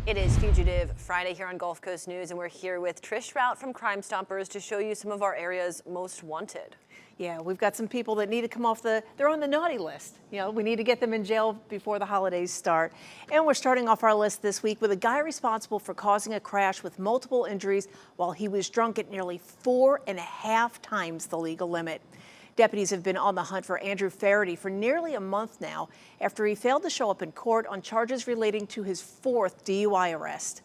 It is Fugitive Friday here on Gulf Coast News, and we're here with Trish Rout from Crime Stoppers to show you some of our area's most wanted. Yeah, we've got some people that need to come off they're on the naughty list. You know, we need to get them in jail before the holidays start. And we're starting off our list this week with a guy responsible for causing a crash with multiple injuries while he was drunk at nearly 4.5 times the legal limit. Deputies have been on the hunt for Andrew Faraday for nearly a month now after he failed to show up in court on charges relating to his 4th DUI arrest.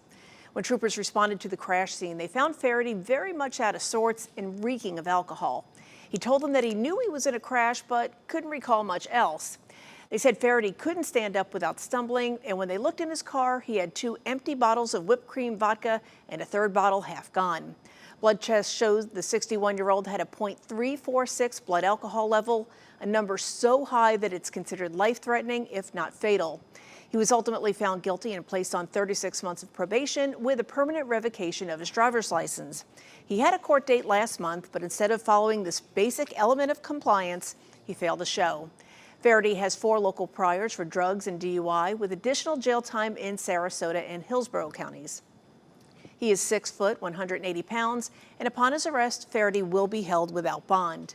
When troopers responded to the crash scene, they found Faraday very much out of sorts and reeking of alcohol. He told them that he knew he was in a crash but couldn't recall much else. They said Faraday couldn't stand up without stumbling, and when they looked in his car, he had 2 empty bottles of whipped cream vodka and a 3rd bottle half gone. Blood tests showed the 61-year-old had a .346 blood alcohol level, a number so high that it's considered life-threatening, if not fatal. He was ultimately found guilty and placed on 36 months of probation with a permanent revocation of his driver's license. He had a court date last month, but instead of following this basic element of compliance, he failed to show. Faraday has 4 local priors for drugs and DUI, with additional jail time in Sarasota and Hillsborough counties. He is 6 foot, 180 pounds, and upon his arrest, Faraday will be held without bond.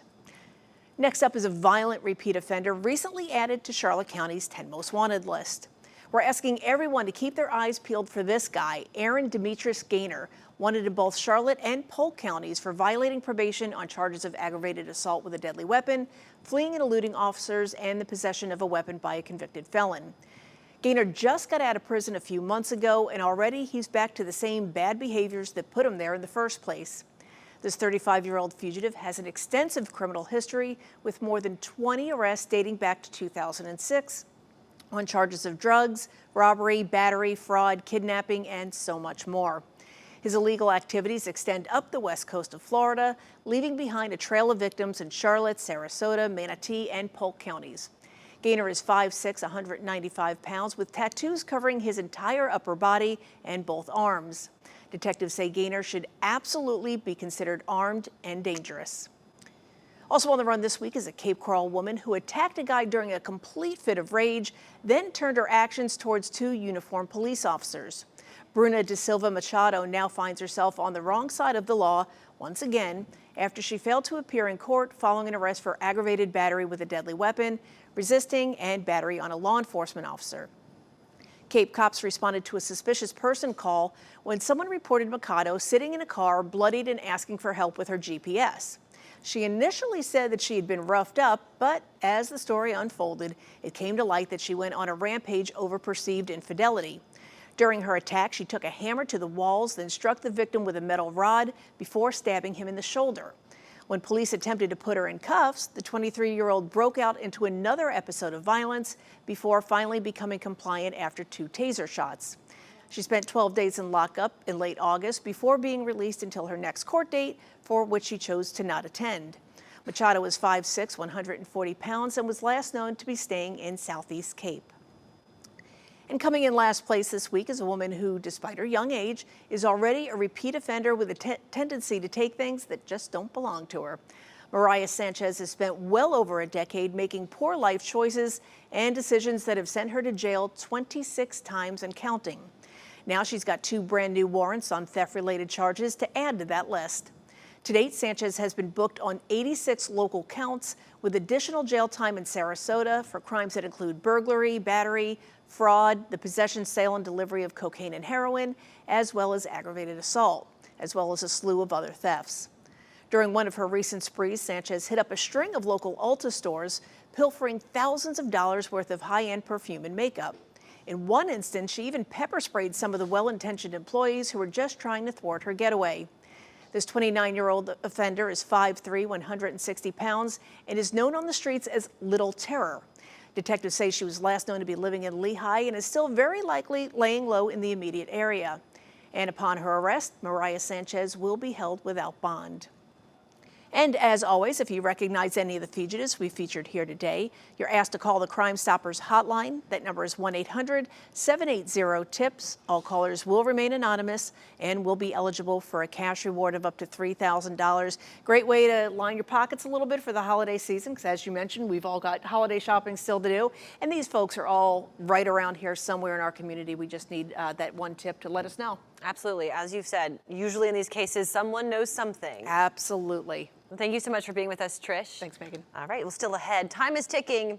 Next up is a violent repeat offender recently added to Charlotte County's 10 Most Wanted list. We're asking everyone to keep their eyes peeled for this guy, Aaron Demetrius Gaynor, wanted in both Charlotte and Polk counties for violating probation on charges of aggravated assault with a deadly weapon, fleeing and eluding officers, and the possession of a weapon by a convicted felon. Gaynor just got out of prison a few months ago, and already he's back to the same bad behaviors that put him there in the first place. This 35-year-old fugitive has an extensive criminal history with more than 20 arrests dating back to 2006 on charges of drugs, robbery, battery, fraud, kidnapping, and so much more. His illegal activities extend up the west coast of Florida, leaving behind a trail of victims in Charlotte, Sarasota, Manatee, and Polk counties. Gaynor is 5'6", 195 pounds, with tattoos covering his entire upper body and both arms. Detectives say Gaynor should absolutely be considered armed and dangerous. Also on the run this week is a Cape Coral woman who attacked a guy during a complete fit of rage, then turned her actions towards 2 uniformed police officers. Bruna De Silva Machado now finds herself on the wrong side of the law once again after she failed to appear in court following an arrest for aggravated battery with a deadly weapon, resisting, and battery on a law enforcement officer. Cape cops responded to a suspicious person call when someone reported Machado sitting in a car, bloodied and asking for help with her GPS. She initially said that she had been roughed up, but as the story unfolded, it came to light that she went on a rampage over perceived infidelity. During her attack, she took a hammer to the walls, then struck the victim with a metal rod before stabbing him in the shoulder. When police attempted to put her in cuffs, the 23-year-old broke out into another episode of violence before finally becoming compliant after 2 taser shots. She spent 12 days in lockup in late August before being released until her next court date, for which she chose to not attend. Machado is 5'6", 140 pounds, and was last known to be staying in Southeast Cape. And coming in last place this week is a woman who, despite her young age, is already a repeat offender with a tendency to take things that just don't belong to her. Mariah Sanchez has spent well over a decade making poor life choices and decisions that have sent her to jail 26 times and counting. Now she's got 2 brand new warrants on theft-related charges to add to that list. To date, Sanchez has been booked on 86 local counts with additional jail time in Sarasota for crimes that include burglary, battery, fraud, the possession, sale, and delivery of cocaine and heroin, as well as aggravated assault, as well as a slew of other thefts. During one of her recent sprees, Sanchez hit up a string of local Ulta stores, pilfering thousands of dollars worth of high-end perfume and makeup. In one instance, she even pepper sprayed some of the well-intentioned employees who were just trying to thwart her getaway. This 29-year-old offender is 5'3", 160 pounds, and is known on the streets as Little Terror. Detectives say she was last known to be living in Lehigh and is still very likely laying low in the immediate area. And upon her arrest, Mariah Sanchez will be held without bond. And as always, if you recognize any of the fugitives we featured here today, you're asked to call the Crime Stoppers hotline. That number is 1-800-780-TIPS. All callers will remain anonymous and will be eligible for a cash reward of up to $3,000. Great way to line your pockets a little bit for the holiday season, because as you mentioned, we've all got holiday shopping still to do. And these folks are all right around here somewhere in our community. We just need that one tip to let us know. Absolutely. As you've said, usually in these cases, someone knows something. Absolutely. Thank you so much for being with us, Trish. Thanks, Megan. All right, well, still ahead. Time is ticking.